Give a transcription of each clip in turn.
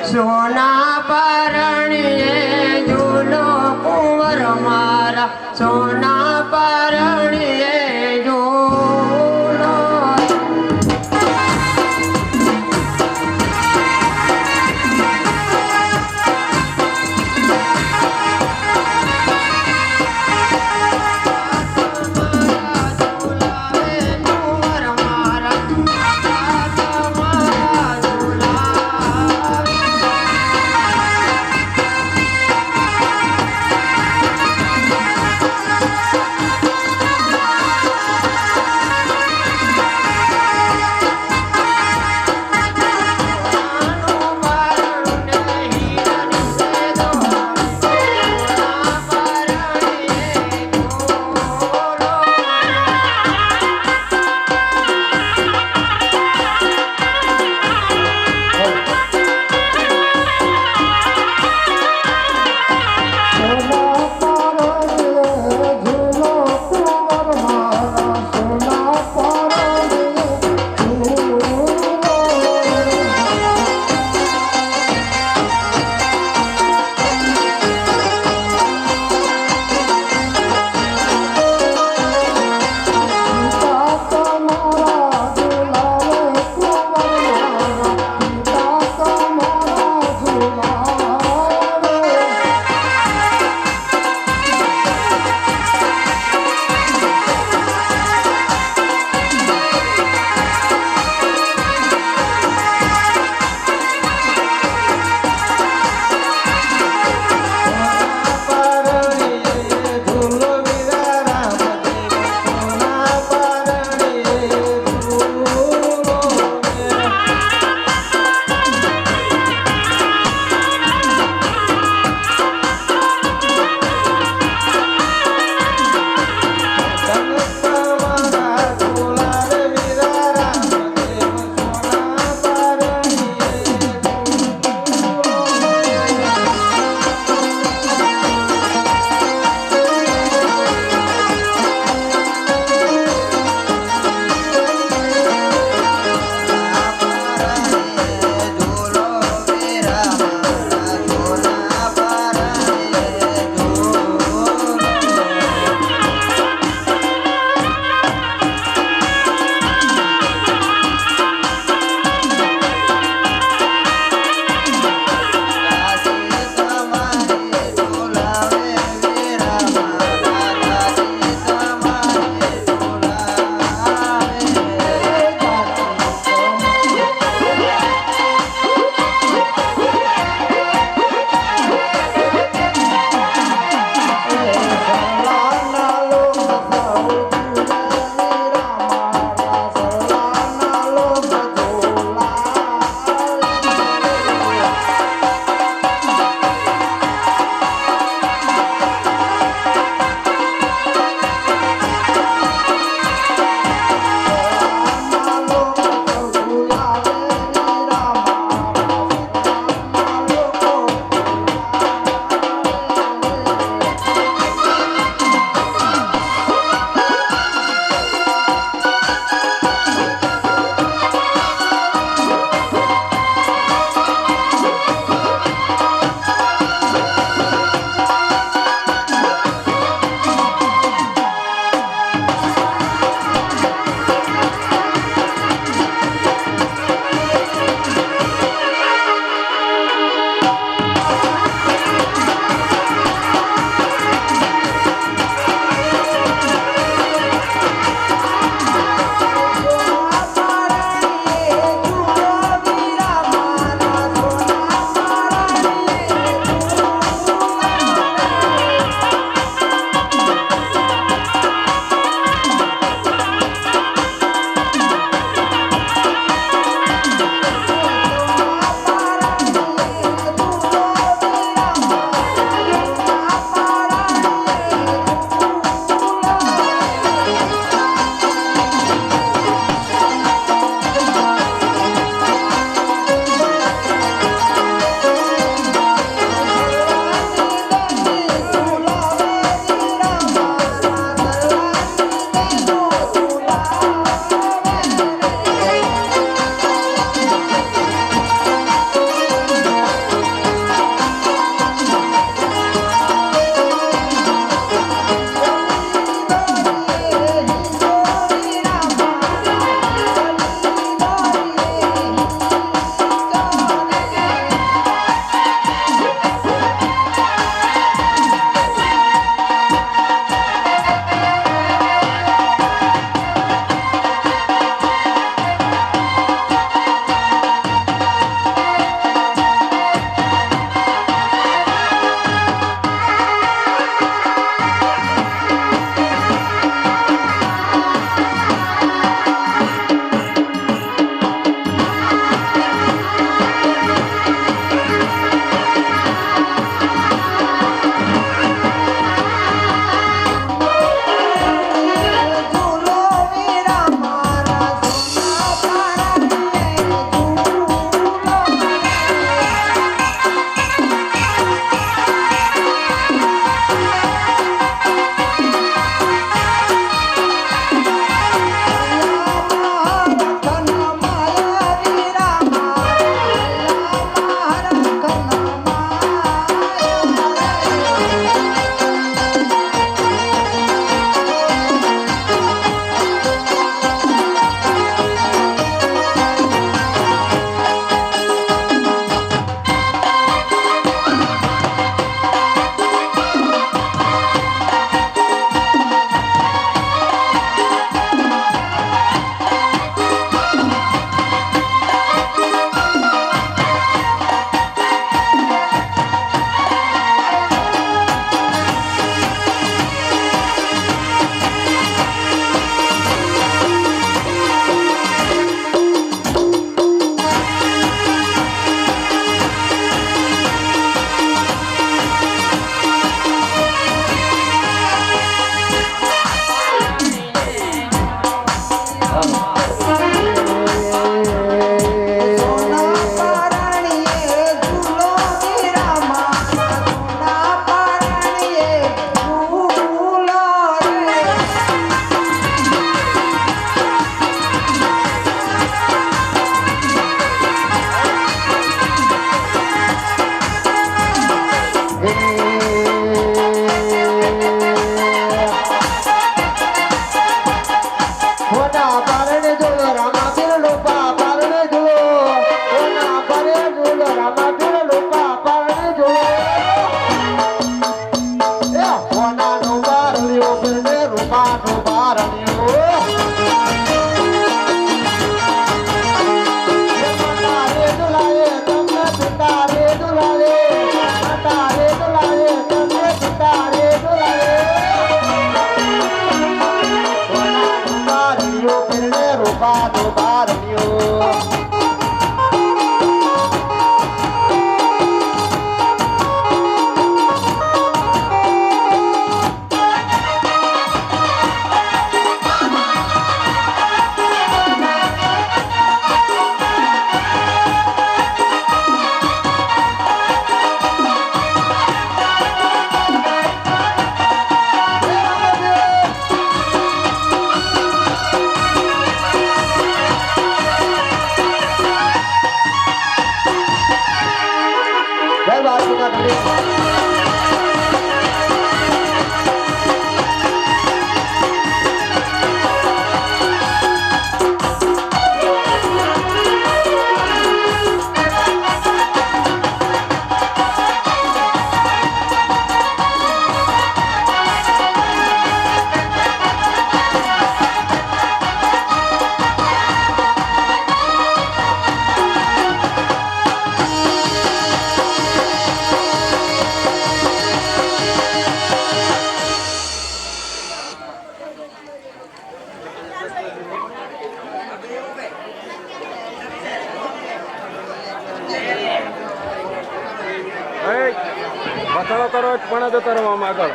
સોના પરણીએ ઝૂલો કુંવર મારા સોના પરણીએ ઝૂલો સાહેબ આજના ઘડી બસાડો કરો પણ જતો રહેવામાં આગળ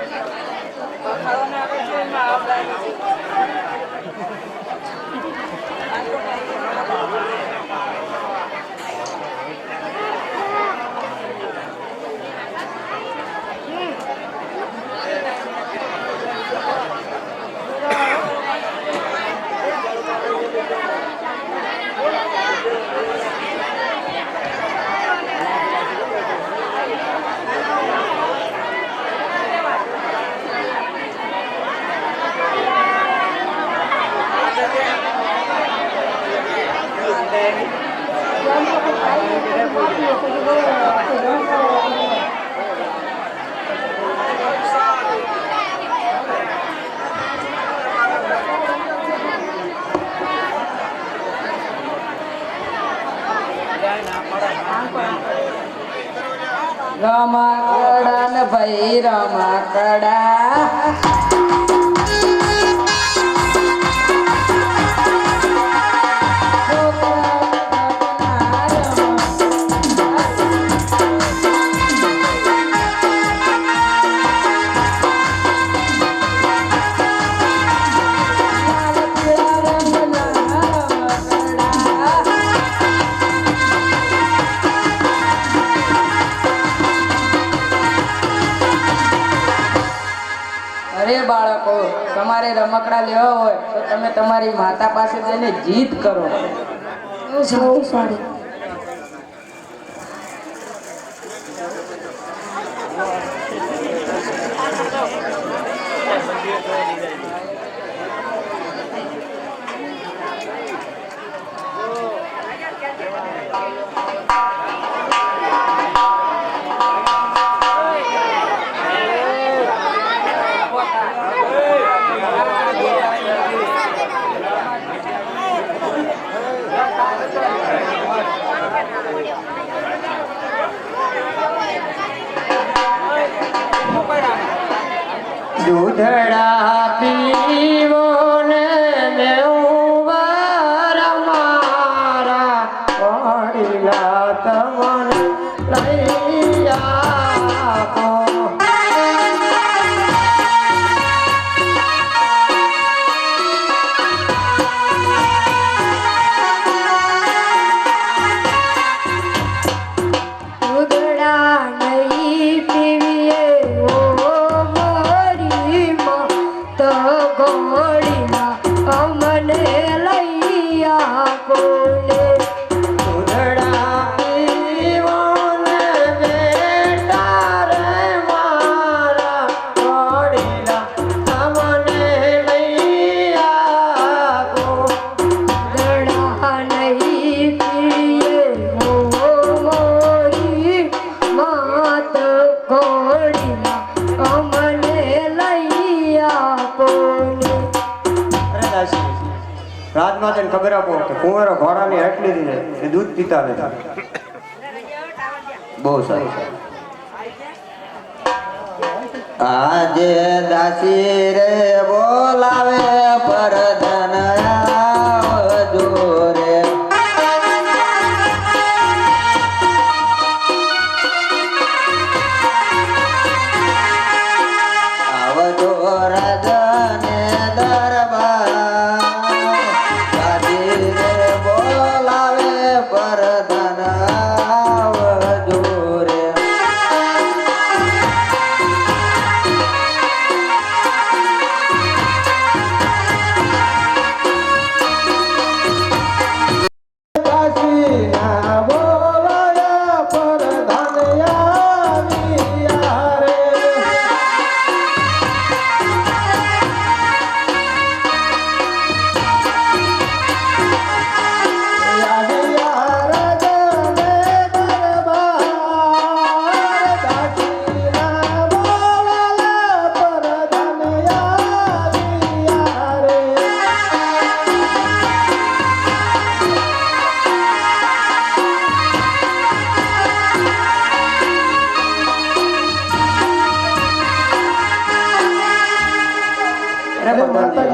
રમકડા ને ભાઈ રમકડા બાળકો તમારે રમકડા લેવા હોય તો તમે તમારી માતા પાસે જઈને જીદ કરો. સારું. દૂધડા પીવો ને મેઉવાર મારા વડીલા તમને લઈ આપો. દૂધડા નહીં પીવીએ અમને લઈ આપો ને. દૂધડા પીવો ને બેટા રે મારા વડીલા અમને લઈ આપો. દૂધડા નહીં પીએ મોરી માત ઘોડીલા અમને લઈ આપો. રાજમાતા ને ખબર આપો કે કુંવરો ઘોડાની આટલી હતી ને એ દૂધ પીતા નથી. બહુ સારું. આજે દાસી રે બોલાવે પરધન આવજો રે. આવજો રાજાને દરબાર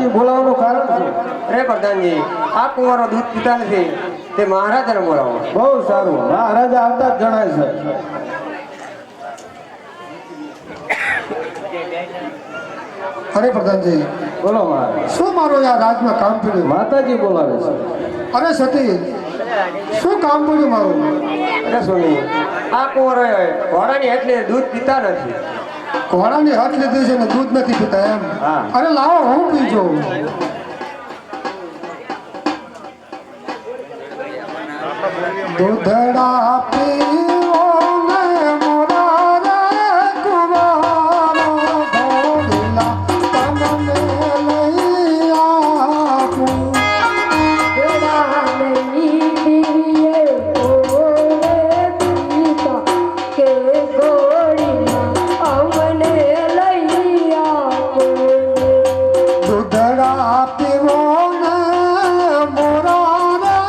માતાજી બોલાવવાનું કારણ છે અરે પ્રધાનજી આ કુંવારો દૂધ પીતા નથી તે મહારાજાને બોલાવો. બહુ સારું મહારાજા આવતા જ જણાય છે અરે પ્રધાનજી બોલો મહારાજ શું મારું આ રાજમાં કામ પડ્યું? માતાજી બોલાવે છે અરે સતી શું કામ પડ્યું મારું? અરે સોની આ કુંવારો ઘોડાની એટલે દૂધ પીતા નથી. ઘોડાની હાથ લીધી છે ને દૂધ નથી પીતા એમ? હા. અરે લાવો હું પીજો. દૂધડા પીવો ને મોરા રે કુંવારો ભોળીલા તમને લઈ આપું. દૂધડા પીવો ને મોરા રે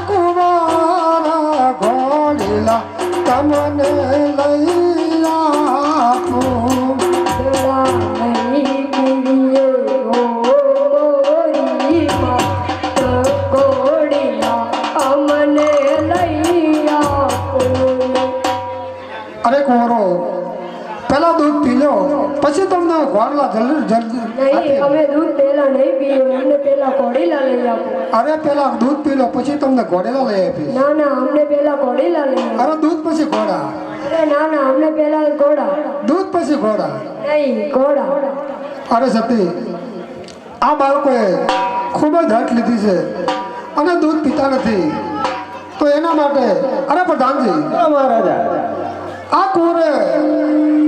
કુંવારા ભોળીલા તમને લઈ આપું. અરે કુંવરો પેલા દૂધ પી લો પછી તમને ઘોડલા જલ્દી નહીં અમે દૂધ પહેલા નહીં પીવું અમને પહેલા કોડીલા લઈ આપો. અરે પેલા દૂધ પી લો પછી તમને ઘોડેલા લઈ આપીશ. ના ના અમને પહેલા કોડીલા લઈ આપો. અરે દૂધ પછી ઘોડા, અરે ના ના અમને પહેલા ઘોડા દૂધ પછી ઘોડા. નહીં ઘોડા. અરે સતી આ બાળકોએ ખૂબ જ હટ લીધી છે અને દૂધ પીતા નથી તો એના માટે અરે પ્રધાનજી બોલો મહારાજા આ કુંવરે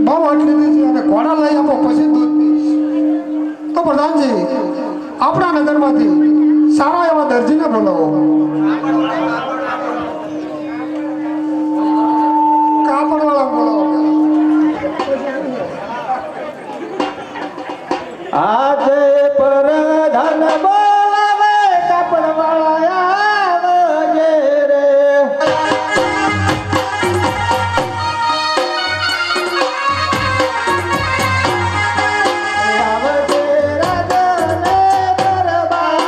બહુ હટ લીધી છે અને ઘોડા લઈ આપો પછી દૂધ પીશ. તો પ્રધાનજી આપણા નગરમાંથી સારા એવા દરજીને બોલાવો. કાપડવાળા બોલાવો. આજે પ્રધાન બોલાવે કાપડવાળા આવજે રે આવજે રાજને દરબાર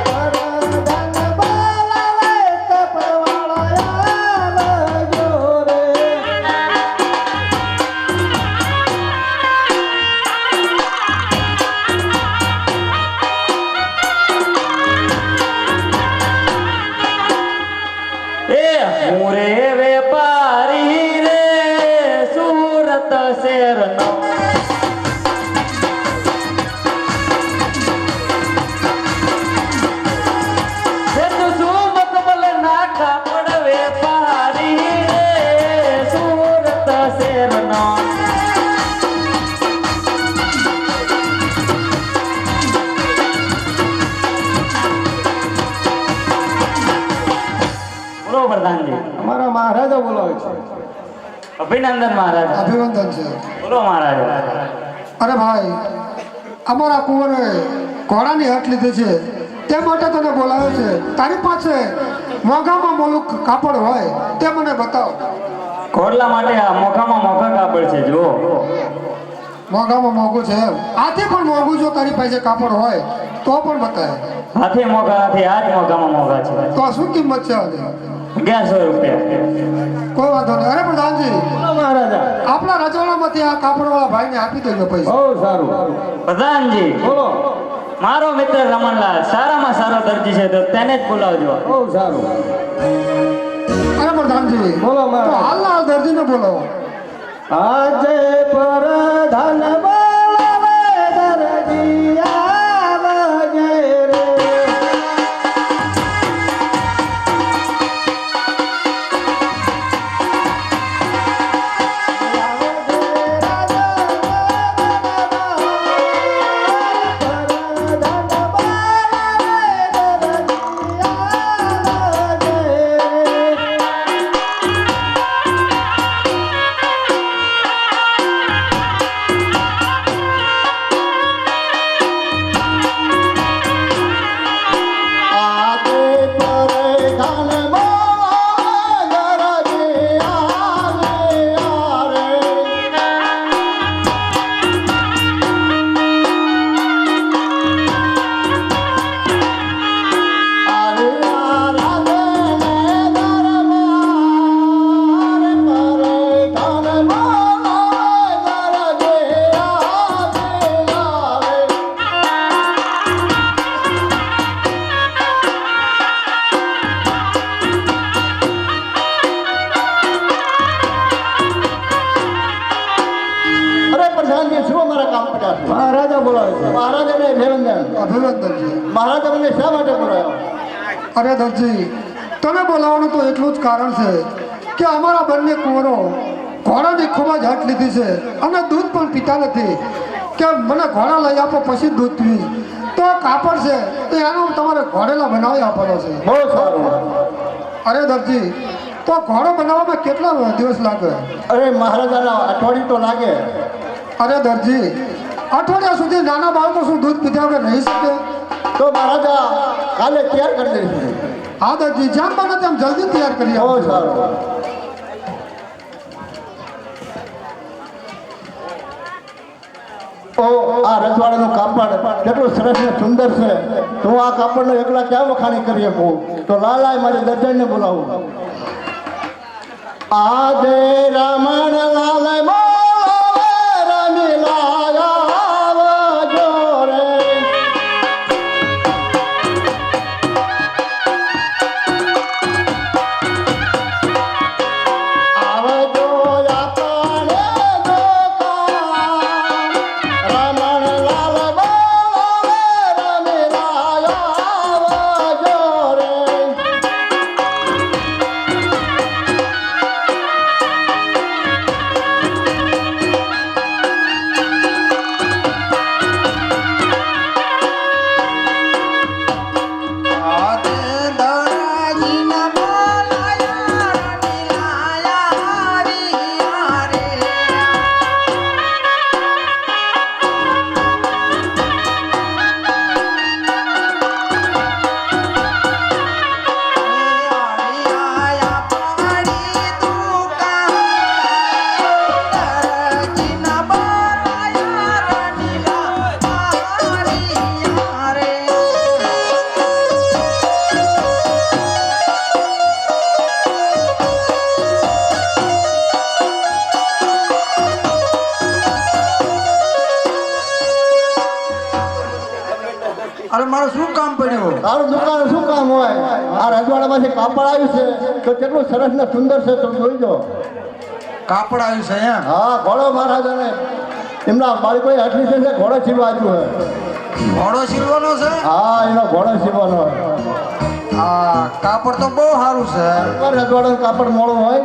પ્રધાન બોલાવે કાપડવાળા આવજો રે મોરે વેપારી રે સુરત શેરનો સુમત બલ ના કાપડ વેપારી રે સુરત શેરનો બોલો પ્રધાનજી. અમારા મહારાજા બોલાવે છે અભિનંદન મહારાજ. અભિનંદન છે. બોલો મહારાજ. અરે ભાઈ અમારા કુંવરે ઘોડાની હટ લીધી છે તે માટે તને બોલાવ્યો છે. તારી પાસે મોંઘામાં મોલું કાપડ હોય તે મને બતાવ. ઘોડલા માટે આ મોઘામાં મોઘા કાપડ છે જુઓ. મોંઘામાં મોંઘું છે એમ? આથી પણ મોંઘું જો તારી પાસે કાપડ હોય તો પણ બતાય. હાથી મોઘા હાથી આજ મોઘામાં મોઘા છે. તો શું કિંમત છે આની? 1100 રૂપિયા. કોઈ વાંધો નહીં. અરે પ્રધાનજી બોલો મહારાજા આપણા રજવાડામાંથી આ કાપડવાળા ભાઈને આપી દેજો પૈસા. બહુ સારું પ્રધાનજી બોલો મારો મિત્ર રમણલાલ સારામાં સારો દરજી છે તો તેને જ બોલાવજો. બહુ સારું અરે પ્રધાનજી બોલો તો મહારાજ હાલના હાલ દર્દીને બોલાવો. આજે પ્રધાન બોલાવે દરજી આવજે રે મહારાજાને અભિનંદન. અભિનંદન છે. મહારાજ તમને શા માટે બોલાયો? અરે દરજી, તને બોલાવવાનું તો એટલું જ કારણ છે કે અમારા બંને કુંવરો ઘોડાની ખૂબ જ હટ લીધી છે અને દૂધ પણ પીતા નથી કે મને ઘોડા લઈ આપો પછી જ દૂધ પીવીશ. તો આ કાપડ છે તો એનું તમારે ઘોડેલા બનાવી આપવાનો છે. બહુ સારું. અરે દરજી, તો ઘોડો બનાવવામાં કેટલા દિવસ લાગે? અરે મહારાજાના અઠવાડિયું તો લાગે. અરે દરજી, અઠવાડિયા સુધી નાના બાળકો શું દૂધ પીધા વગર રહી શકે? તો મહારાજા કાલે તૈયાર કરી દઈશું. હા દરજી, જેમ બને તેમ જલ્દી તૈયાર કરી બહુ આપો. સારું. ઓ આ રજવાડાનું કાપડ કેટલું સરસ ને સુંદર છે. તો હું આ કાપડનો એકલા ક્યાં વખાણી કરી શકું? તો લાલાય મારી દર્જનને બોલાવું. આજે રમણ લાલ બોલાવે રમી લાયા જોરે. આવજો આપણે દુકાન. રમણ લાલ બોલાવે રમી લાયા જોરે. અરે મારું શું કામ પડ્યું? તારું દુકાન શું કામ હોય? આ રજવાડામાંથી કાપડ આવ્યું છે તો કેટલું સરસ ને સુંદર છે. તો જોઈજો. કાપડ આવ્યું છે એમ? હા, ઘોડો મહારાજાને એમના બાળકોએ હઠી છે ઘોડો છીલવા આવ્યું છે. ઘોડો સીવવાનો છે? હા, એનો ઘોડો છીલવાનો. આ કાપડ તો બહુ સારું છે. રજવાડાનું કાપડ મોડું હોય.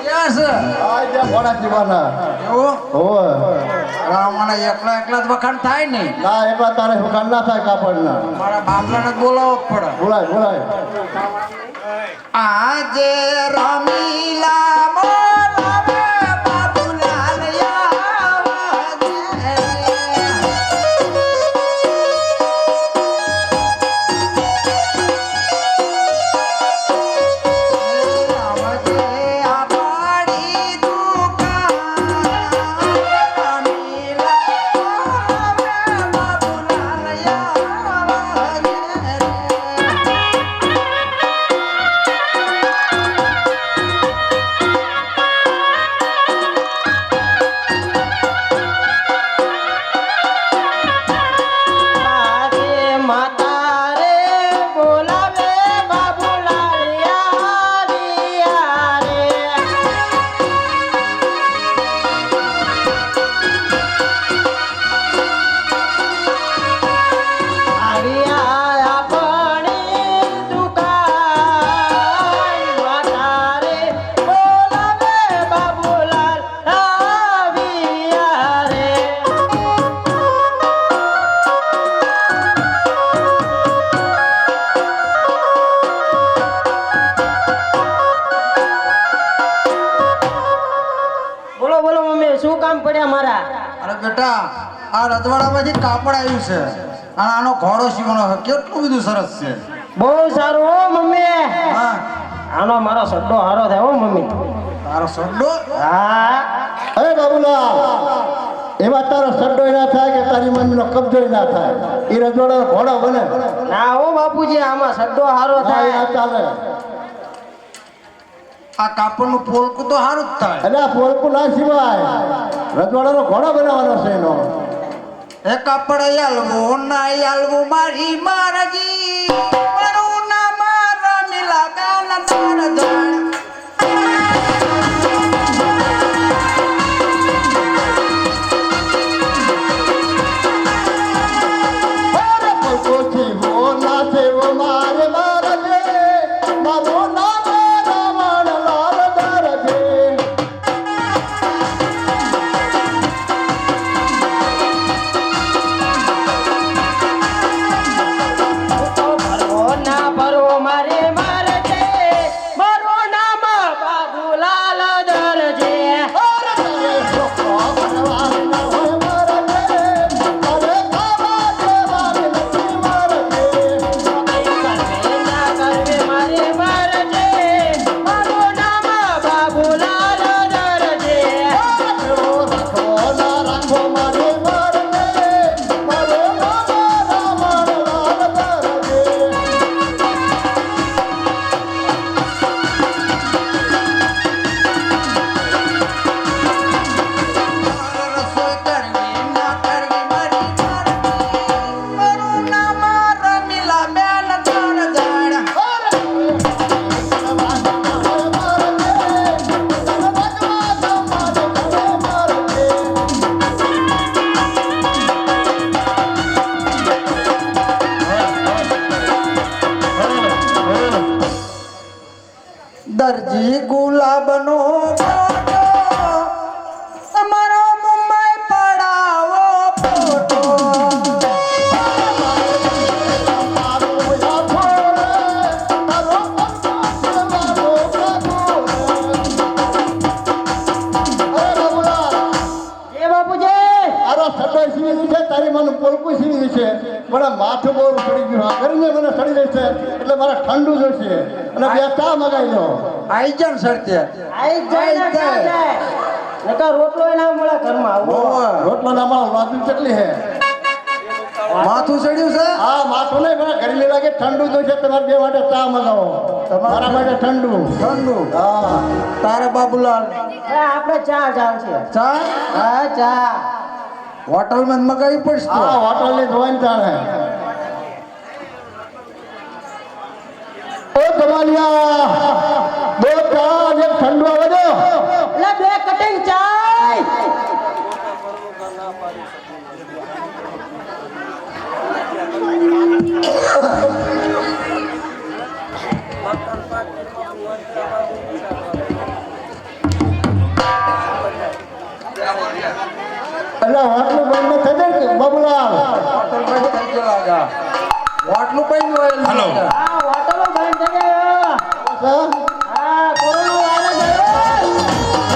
ક્યાં છે? હા, ત્યાં ઘોડા છીલવાના. એવું? હોય. મને એકલા એકલા જ વખાણ થાય ને. ના, એકલા તારે વખાણ ના થાય કાપડના. મારા બાપલાને જ બોલાવવો પડે. બોલાય બોલાય. આજે રમીલા બોલાવે બાબુલાલ આવજે. આવજે આપણી દુકાન. રમીલા બોલાવે બાબુલાલ આવજે. અરે બેટા, આ રજવાડામાંથી કાપડ આવ્યું છે અને આનો ઘોડો સીવવાનો છે. કેટલું બધું સરસ છે. બહુ સારું હો મમ્મી. હા, આનો મારો સડ્ડો હારો થાય હો મમ્મી. તારો સડ્ડો? હા. અરે બાબુલાલ, એમાં તારો સડ્ડો ના થાય કે તારી મમ્મીનો કબજો ના થાય. એ રજવાડાનો ઘોડો બને. ના હો બાપુજી, આમાં સડ્ડો હારો હા, થાય. આ ચાલે. આ કાપડનું પોલકું તો સારું જ થાય. એટલે આ પોલકું ના સિવાય રજવાડાનો ઘોડો બનાવવાનો છે એનો. એ કાપડ આલવું ના આલવું મારી મારજી. મારું નામ રમીલા ગાના તાર ધણ. છે મને માથું બહુ સડી ગયું આ ગરમી મને સડી રહી છે એટલે મારે ઠંડુ જોઈશે અને બે ચા મગાવી લો આઈ જાન સરતે રોટલો ના મળે ઘરમાં રોટલો ના મળે વાતું કેટલી હે માથું સડ્યું છે હા માથું નહીં મને ગરમી લાગે ઠંડુ જોઈશે તમારે બે માટે ચા મગાવો મારા માટે ઠંડુ ઠંડુ હા તારે બાબુલાલ આપણે ચા ચાલશે ચા હા ચા હોટલ માં મગાવી પડશે હા હોટલ ની જોઈને ચાલે ઓ તમારિયા બે ચા અને ઠંડુ આવે દો એટલે બે કટિંગ ચાય એટલે હોટલ બંધ થઈ જાય કે બાબુલાલ હોટલ બંધ થઈ ગયો લાગા હોટલું બંધ હોય હલો. હા હોટલો બંધ થઈ ગયો હા? હા કોરોના વાયરસ આવ્યો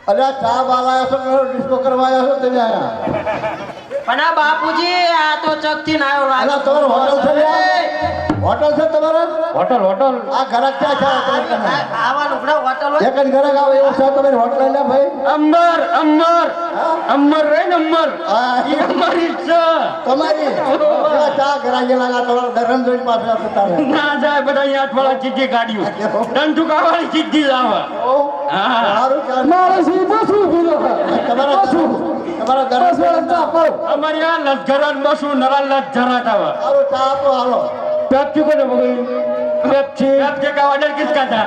અલ્યા ચા બાલા આવ્યા છો ડિસ્કો કરવા આવ્યા છો તમે આયા પણ આ બાપુજી આ તો ચકથી ના આવ્યો અલ્યા તમારે હોટલ છે લ્યા? હોટલ છે તમારે હોટલ હોટલ આ ઘરાક ક્યાં છે તમે આવા લુગડા હોટલ હોય એક જ ઘરાક આવે એવો છે તમે હોટલ લે ભાઈ અંબર અંબર અંબર રે ને અંબર હા એ અમારી છે તમારી પેલા ચા ઘરાકે લાગા તો ધરમ જોઈ પાસે આવતા રહે ના જાય બધા અહીંયા અઠવાડા ચીજી કાઢ્યું દંડુકાવાળી ચીજી જ આવે હા સારું ચાલ મારે સીધું શું ભૂલો તમારા તમારા ધરમ અમારી આ લજગરાત બસું નરા લજગરાત આવે સારું ચા આપો હાલો पेप्सी को मगई पेप्सी का ऑर्डर किसका था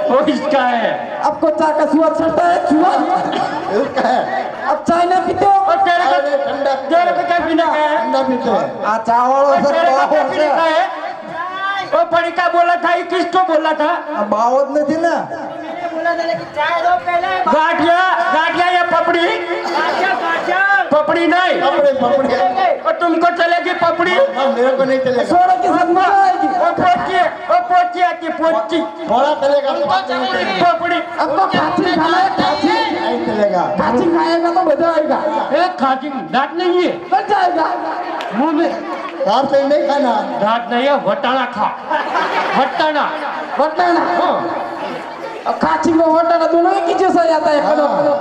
वो किसका है आपको चा का स्वाद चढ़ता है चुआ इसका है अब चाय ना पीते हो और तेरे को अरे ठंडा तेरे को क्या पीने का है ठंडा पीते हैं आ चा वालों और से तेरे को क्या पीने का है वो पड़ी का बोला था ये किसको बोला था बावत नहीं थी ना गाठिया गाठिया या पपड़ी पपड़ी नहीं पपड़े पपड़े और तुमको चलेगी पपड़ी अब मेरे को नहीं चलेगा सोने की साथ मजा आएगी वो पोची आती पोची थोड़ा चलेगा तो बात नहीं चलेगी पपड़ी आपको खाची खाना है खाची नहीं चलेगा खाची खाएगा तो मजा आएगा एक खाती दांत नहीं है बच जाएगा मुंह में कार से नहीं खाना दांत नहीं है वटाना खा वटाना वटाना अब खाची में वटाना दोनों एक ही जैसा जाता है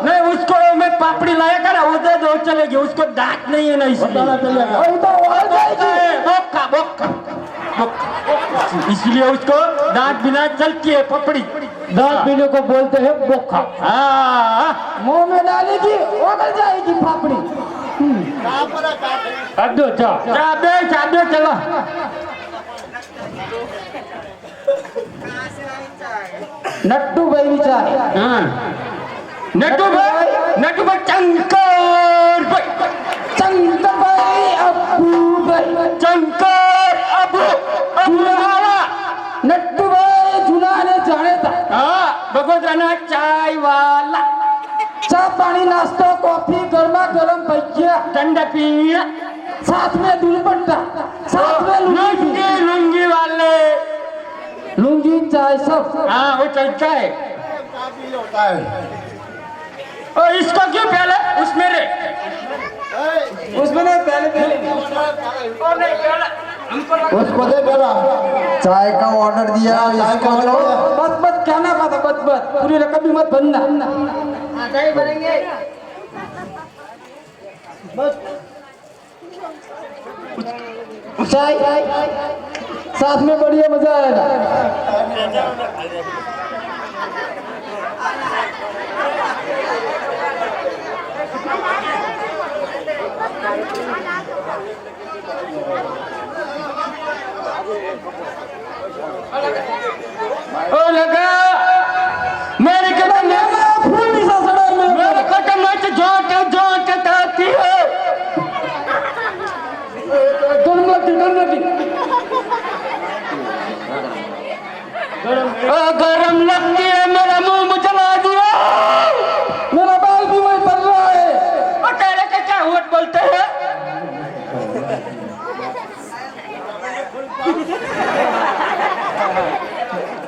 नहीं उसको मैं पापड़ी लाया कर वो दे दो चलेगी उसको दांत नहीं है ना बताना इसलिए चलेगा वही तो हो जाएगी बोका बोका इसलिए उसको दांत बिना चलती है पपड़ी दांत बिना को बोलते हैं बोका हाँ मुंह में डालेगी ओगल जाएगी फाफड़ी अब दो चाबे चाबे चलो नट्टू भाई विचार हाँ नटू भाई चंकर भाई चंकर भाई अब्बू भाई चंकर अबू अबू नट्टू भाई जुना ने जाने था हाँ बगोदराना चाय वाला चा पानी नाश्ता कॉफी गर्मा गर्म भजिया ठंडा पिया साथ में दुपट्टा साथ में लुंगी लुंगी लुंगी वाले लुंगी चाय सब हाँ वो चलता है होता है और इसको क्यों पहले उसमें रे उसमें नहीं पहले और नहीं पहले हमको उसको दे पहला चाय का ऑर्डर दिया चाय का order दिया। बस बस कहना पता बस बस पूरी रकम भी मत भरना चाय साथ में बढ़िया मजा आएगा ओ लगा मेरे कदम फूल भी सा सड़ा मेरे कदम में जोट आती है गर्म लगती गरम लगती है मेरा मुंह में जला दिया मेरा बाल भी वही पड़ रहा है और तेरे के क्या हुआ बोलते हैं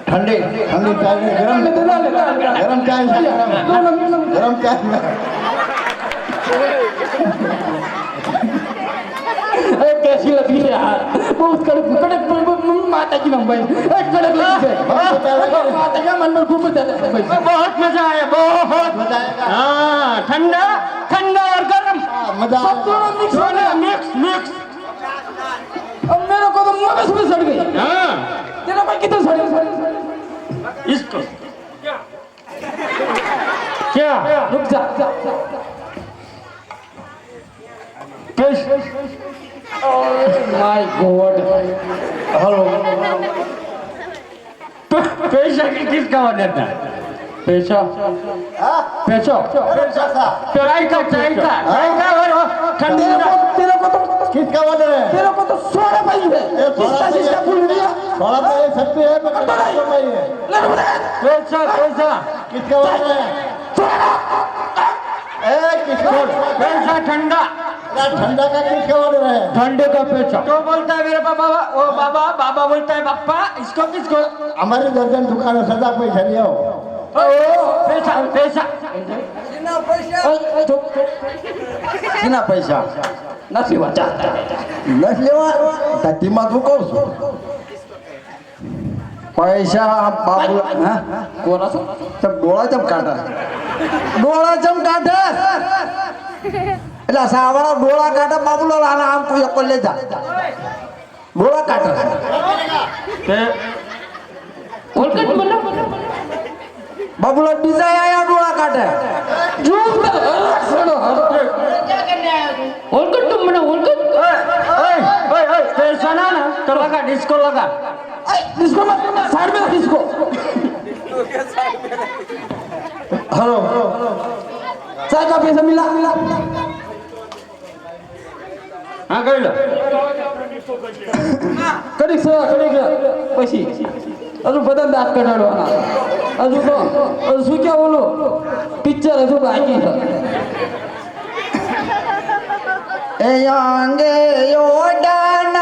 ठंडी ठंडी चाय में गरम चाय में गरम चाय में कैसी लगी है यार बहुत कड़क माता की मुंबई कड़क लगी है माता का मन में घूम जाता है बहुत मजा आया बहुत मजा आएगा हाँ ठंडा ठंडा और गर्म मजा सब दोनों मिक्स हो गया मिक्स मिक्स अब मेरे को तो मुंह में सुबह सड़ गई हाँ तेरा भाई कितना सड़े इसको क्या रुक जा माय गॉड हेलो पैसा किसका ऑर्डर था पैसा पैसा चाय का और ठंडा तेरे को तो किसका ऑर्डर है तेरे को तो सोना भाई है ये किसका जिसका भूल गया थोड़ा तो ये सब है पर नहीं है पैसा पैसा किसका ऑर्डर है किसका पैसा ठंडा ठंडा का किसका ऑर्डर है ठंडे का पैसा तो बोलता है मेरे पापा ओ बाबा बाबा बोलता है पापा इसको किसको हमारी दर्जन दुकान है सदा पैसा लिया पैसा पैसा किना पैसा નથી વાંચા નથી લેવા ધીમા તું કહું છું પૈસા બાબુ હા કોનો છો તમ ડોળા ચમ કાઢે એટલે સાવાળા ડોળા કાઢે બાબુલો આના આમ કોઈ એક લે જા ડોળા કાઢે તે ઓળખત મને બાબુલો બીજા આયા ડોળા કાઢે ઓળખત તું મને ઓળખત पैसा ना ना तो लगा डिस्को लगा डिस्को में साइड में डिस्को हेलो चाय का पैसा मिला हाँ कर लो કડીક પછી હજુ બધા દાંત કઢાડવાના હજુ તો હજુ શું કે ઓલું પિક્ચર હજુ બાકી છે ए यांगे योडन